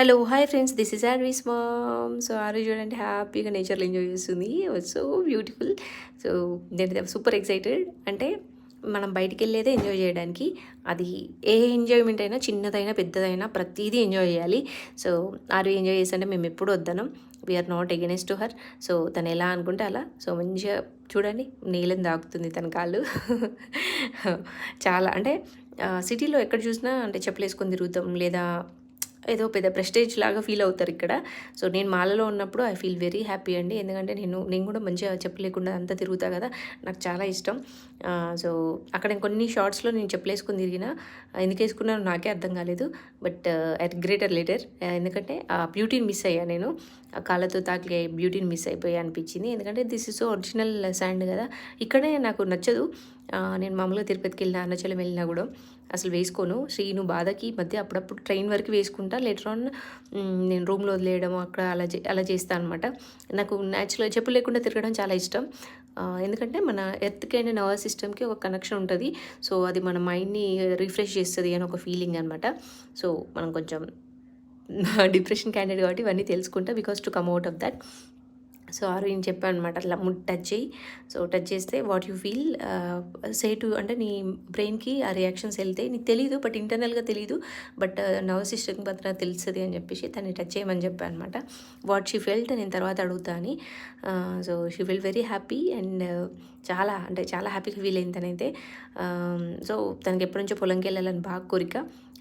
Hello hi friends, this is Aarvi's mom. So Aaru చూడండి హ్యాపీగా నేచర్లో ఎంజాయ్ చేస్తుంది. So beautiful. సో నేను సూపర్ ఎక్సైటెడ్. అంటే మనం బయటికి వెళ్ళేదే ఎంజాయ్ చేయడానికి. అది ఏ ఎంజాయ్మెంట్ అయినా చిన్నదైనా పెద్దదైనా ప్రతిదీ ఎంజాయ్ చేయాలి. సో ఆరు ఎంజాయ్ చేస్తుంటే మేము ఎప్పుడు వద్దనం. We're not against to her. So తను ఎలా అనుకుంటే అలా. సో మంచిగా చూడండి, నీళ్ళని తాకుతుంది తన కాళ్ళు. చాలా అంటే సిటీలో ఎక్కడ చూసినా అంటే చెప్పులేసుకొని తిరుగుతాం, లేదా ఏదో పెద్ద ప్రెస్టేజ్ లాగా ఫీల్ అవుతారు ఇక్కడ. సో నేను మాలలో ఉన్నప్పుడు ఐ ఫీల్ వెరీ హ్యాపీ అండి. ఎందుకంటే నేను కూడా మంచిగా చెప్పలేకుండా అంతా తిరుగుతా కదా, నాకు చాలా ఇష్టం. సో అక్కడ కొన్ని షార్ట్స్లో నేను చెప్పలేసుకొని తిరిగిన, ఎందుకు వేసుకున్నానో నాకే అర్థం కాలేదు. బట్ అట్ గ్రేటర్ లేటర్, ఎందుకంటే ఆ బ్యూటీని మిస్ అయ్యా నేను. ఆ కాళ్ళతో తాకే బ్యూటీని మిస్ అయిపోయా అనిపించింది. ఎందుకంటే దిస్ ఇస్ ఒరిజినల్ శాండ్ కదా. ఇక్కడే నాకు నచ్చదు. నేను మామూలుగా తిరుపతికి వెళ్ళినా, అరుణాచలం వెళ్ళినా కూడా అసలు వేసుకోను. శ్రీను బాధకి మధ్య అప్పుడప్పుడు ట్రైన్ వరకు వేసుకుంటా. లేటర్ ఆన్ నేను రూమ్లో వదిలేయడం అక్కడ అలా చేస్తాను అనమాట. నాకు న్యాచురల్ చెప్పులు లేకుండా తిరగడం చాలా ఇష్టం. ఎందుకంటే మన ఎర్త్కి అండ్ నర్వస్ సిస్టమ్కి ఒక కనెక్షన్ ఉంటుంది. సో అది మన మైండ్ని రిఫ్రెష్ చేస్తుంది అని ఒక ఫీలింగ్ అనమాట. సో మనం కొంచెం డిప్రెషన్ క్యాండిడేట్ కాబట్టి ఇవన్నీ తెలుసుకుంటా, because to come out of that. So నేను చెప్పాను అనమాట, అట్లా టచ్ చేయి. సో టచ్ చేస్తే what you feel say to, అంటే నీ బ్రెయిన్కి ఆ రియాక్షన్స్ వెళ్తాయి. నీకు తెలీదు, బట్ ఇంటర్నల్గా తెలీదు, బట్ నర్వస్ సిస్టమ్ పత్ర తెలుస్తుంది అని చెప్పేసి తను టచ్ చేయమని చెప్పాను అనమాట. వాట్ షీ ఫెల్ట్ నేను తర్వాత అడుగుతా అని. So she felt very happy and చాలా అంటే చాలా హ్యాపీగా ఫీల్ అయింది తనైతే. సో తనకి ఎప్పటి నుంచో పొలంకి వెళ్ళాలని బాగా కోరిక.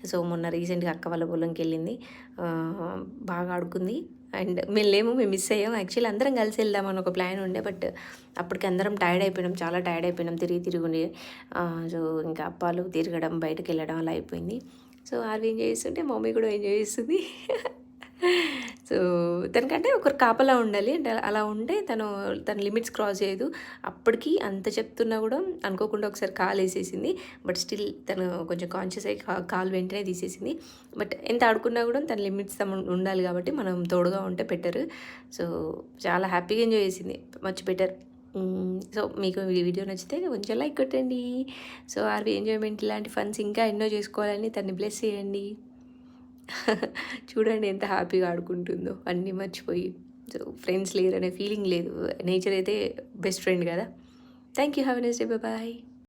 సో మొన్న రీసెంట్గా అక్క వాళ్ళ పొలంకి వెళ్ళింది, బాగా ఆడుకుంది. అండ్ మేము మిస్ అయ్యాం. యాక్చువల్లీ అందరం కలిసి వెళ్దామని ఒక ప్లాన్ ఉండే, బట్ అప్పటికి అందరం టైర్డ్ అయిపోయినాం, చాలా టైర్డ్ అయిపోయినాం తిరిగి. సో ఇంకా అప్పాలు తిరగడం, బయటకు వెళ్ళడం అలా అయిపోయింది. సో ఆర్వి ఎంజాయ్ చేస్తుంటే మమ్మీ కూడా ఎంజాయ్ చేస్తుంది. సో తనకంటే ఒకరు కాపలా ఉండాలి, అంటే అలా ఉంటే తన లిమిట్స్ క్రాస్ చేయదు. అప్పటికి అంత చెప్తున్నా కూడా అనుకోకుండా ఒకసారి కాలు వేసేసింది. బట్ స్టిల్ తను కొంచెం కాన్షియస్ అయ్యి కాలు వెంటనే తీసేసింది. బట్ ఎంత ఆడుకున్నా కూడా తన లిమిట్స్ ఉండాలి కాబట్టి మనం తోడుగా ఉంటే బెటర్. సో చాలా హ్యాపీగా ఎంజాయ్ చేసింది, మచ్ బెటర్. సో మీకు ఈ వీడియో నచ్చితే కొంచెం లైక్ కొట్టండి. సో ఆర్వి ఎంజాయ్మెంట్ ఇలాంటి ఫన్స్ ఇంకా ఎన్నో చేసుకోవాలని తన్ని బ్లెస్ చేయండి. చూడండి ఎంత హ్యాపీగా ఆడుకుంటుందో అన్నీ మర్చిపోయి. సో ఫ్రెండ్స్ లేరు అనే ఫీలింగ్ లేదు. నేచర్ అయితే బెస్ట్ ఫ్రెండ్ కదా. Thank you. Have a nice day. Bye.